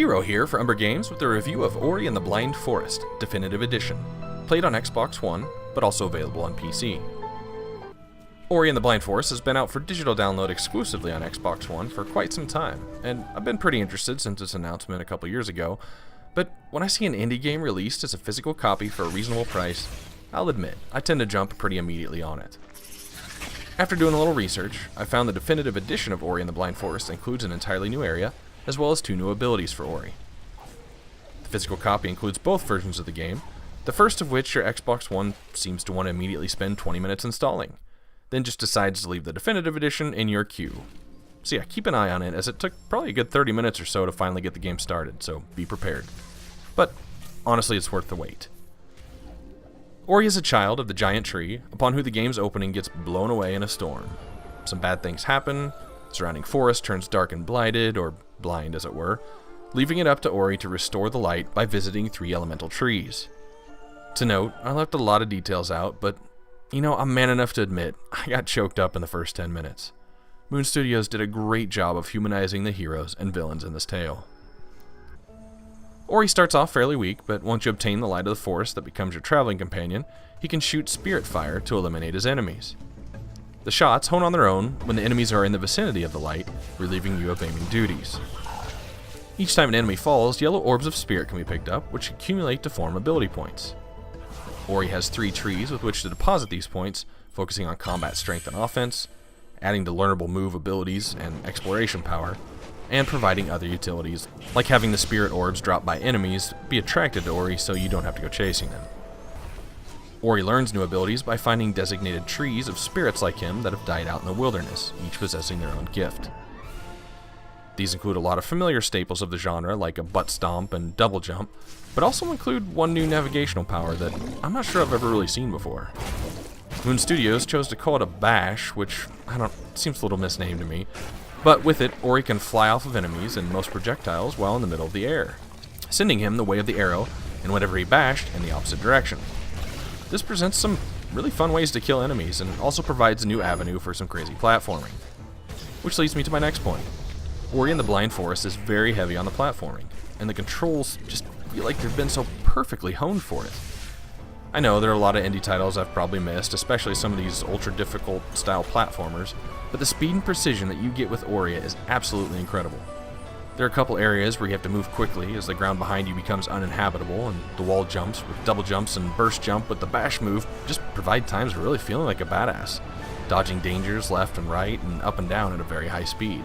Jiro here for Umbra Games with a review of Ori and the Blind Forest, Definitive Edition, played on Xbox One, but also available on PC. Ori and the Blind Forest has been out for digital download exclusively on Xbox One for quite some time, and I've been pretty interested since its announcement a couple years ago, but when I see an indie game released as a physical copy for a reasonable price, I'll admit, I tend to jump pretty immediately on it. After doing a little research, I found the Definitive Edition of Ori and the Blind Forest includes an entirely new area, as well as 2 new abilities for Ori. The physical copy includes both versions of the game, the first of which your Xbox One seems to want to immediately spend 20 minutes installing, then just decides to leave the Definitive Edition in your queue. So yeah, keep an eye on it, as it took probably a good 30 minutes or so to finally get the game started, so be prepared. But honestly, it's worth the wait. Ori is a child of the giant tree, upon who the game's opening gets blown away in a storm. Some bad things happen, the surrounding forest turns dark and blighted, or blind as it were, leaving it up to Ori to restore the light by visiting 3 elemental trees. To note, I left a lot of details out, but you know, I'm man enough to admit, I got choked up in the first 10 minutes. Moon Studios did a great job of humanizing the heroes and villains in this tale. Ori starts off fairly weak, but once you obtain the light of the forest that becomes your traveling companion, he can shoot spirit fire to eliminate his enemies. The shots hone on their own when the enemies are in the vicinity of the light, relieving you of aiming duties. Each time an enemy falls, yellow orbs of spirit can be picked up, which accumulate to form ability points. Ori has 3 trees with which to deposit these points, focusing on combat strength and offense, adding to learnable move abilities and exploration power, and providing other utilities, like having the spirit orbs dropped by enemies be attracted to Ori so you don't have to go chasing them. Ori learns new abilities by finding designated trees of spirits like him that have died out in the wilderness, each possessing their own gift. These include a lot of familiar staples of the genre like a butt stomp and double jump, but also include one new navigational power that I'm not sure I've ever really seen before. Moon Studios chose to call it a bash, which seems a little misnamed to me, but with it, Ori can fly off of enemies and most projectiles while in the middle of the air, sending him the way of the arrow and whatever he bashed in the opposite direction. This presents some really fun ways to kill enemies and also provides a new avenue for some crazy platforming. Which leads me to my next point. Ori and the Blind Forest is very heavy on the platforming, and the controls just feel like they've been so perfectly honed for it. I know there are a lot of indie titles I've probably missed, especially some of these ultra difficult style platformers, but the speed and precision that you get with Ori is absolutely incredible. There are a couple areas where you have to move quickly as the ground behind you becomes uninhabitable, and the wall jumps with double jumps and burst jump with the bash move just provide times of really feeling like a badass, dodging dangers left and right and up and down at a very high speed.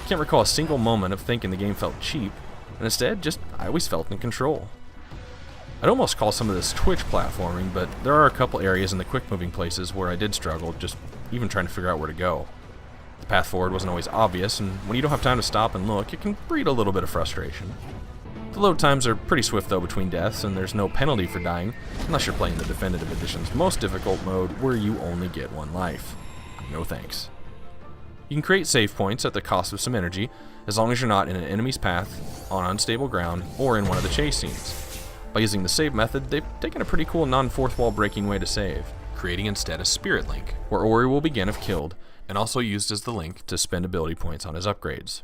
Can't recall a single moment of thinking the game felt cheap, and instead, I always felt in control. I'd almost call some of this Twitch platforming, but there are a couple areas in the quick moving places where I did struggle, just even trying to figure out where to go. The path forward wasn't always obvious, and when you don't have time to stop and look, it can breed a little bit of frustration. The load times are pretty swift though between deaths, and there's no penalty for dying, unless you're playing the Definitive Edition's most difficult mode where you only get 1 life. No thanks. You can create save points at the cost of some energy, as long as you're not in an enemy's path, on unstable ground, or in one of the chase scenes. By using the save method, they've taken a pretty cool non-fourth wall breaking way to save, creating instead a spirit link, where Ori will begin if killed, and also used as the link to spend ability points on his upgrades.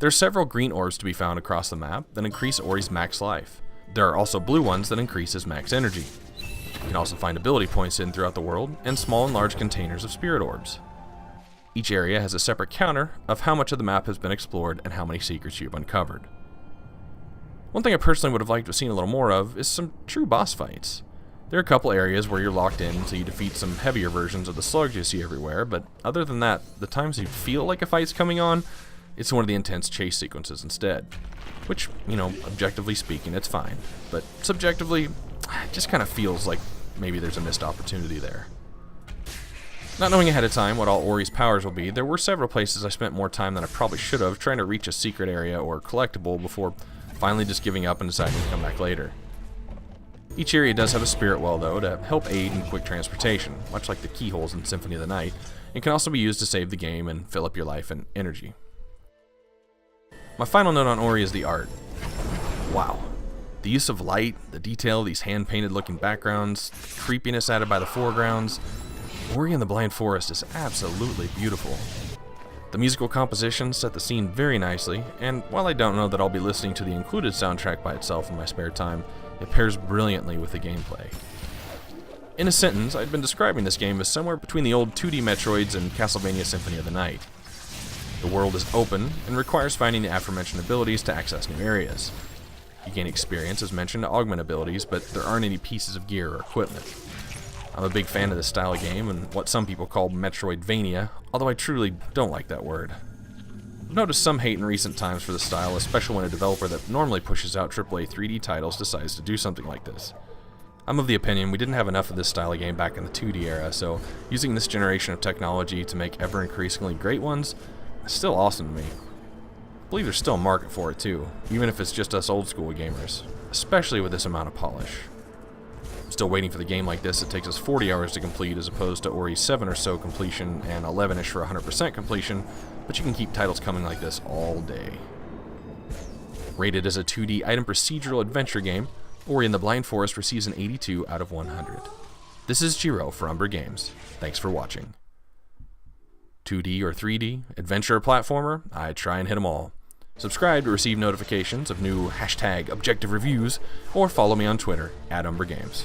There are several green orbs to be found across the map that increase Ori's max life. There are also blue ones that increase his max energy. You can also find ability points hidden throughout the world, and small and large containers of spirit orbs. Each area has a separate counter of how much of the map has been explored and how many secrets you've uncovered. One thing I personally would have liked to have seen a little more of is some true boss fights. There are a couple areas where you're locked in until you defeat some heavier versions of the slugs you see everywhere, but other than that, the times you feel like a fight's coming on, it's one of the intense chase sequences instead. Which, objectively speaking, it's fine, but subjectively, it just kind of feels like maybe there's a missed opportunity there. Not knowing ahead of time what all Ori's powers will be, there were several places I spent more time than I probably should have trying to reach a secret area or collectible before finally just giving up and deciding to come back later. Each area does have a spirit well though to help aid in quick transportation, much like the keyholes in Symphony of the Night, and can also be used to save the game and fill up your life and energy. My final note on Ori is the art. Wow. The use of light, the detail, these hand-painted looking backgrounds, the creepiness added by the foregrounds, Ori and the Blind Forest is absolutely beautiful. The musical composition set the scene very nicely, and while I don't know that I'll be listening to the included soundtrack by itself in my spare time, it pairs brilliantly with the gameplay. In a sentence, I'd been describing this game as somewhere between the old 2D Metroids and Castlevania Symphony of the Night. The world is open and requires finding the aforementioned abilities to access new areas. You gain experience, as mentioned, to augment abilities, but there aren't any pieces of gear or equipment. I'm a big fan of this style of game and what some people call Metroidvania, although I truly don't like that word. I've noticed some hate in recent times for the style, especially when a developer that normally pushes out AAA 3D titles decides to do something like this. I'm of the opinion we didn't have enough of this style of game back in the 2D era, so using this generation of technology to make ever increasingly great ones is still awesome to me. I believe there's still a market for it too, even if it's just us old school gamers, especially with this amount of polish. I'm still waiting for the game like this that takes us 40 hours to complete as opposed to Ori's 7 or so completion and 11-ish for 100% completion, but you can keep titles coming like this all day. Rated as a 2D item procedural adventure game, Ori and the Blind Forest receives an 82 out of 100. This is Jiro for Umbra Games. Thanks for watching. 2D or 3D, adventure or platformer, I try and hit them all. Subscribe to receive notifications of new #objective reviews, or follow me on Twitter @UmbraGames.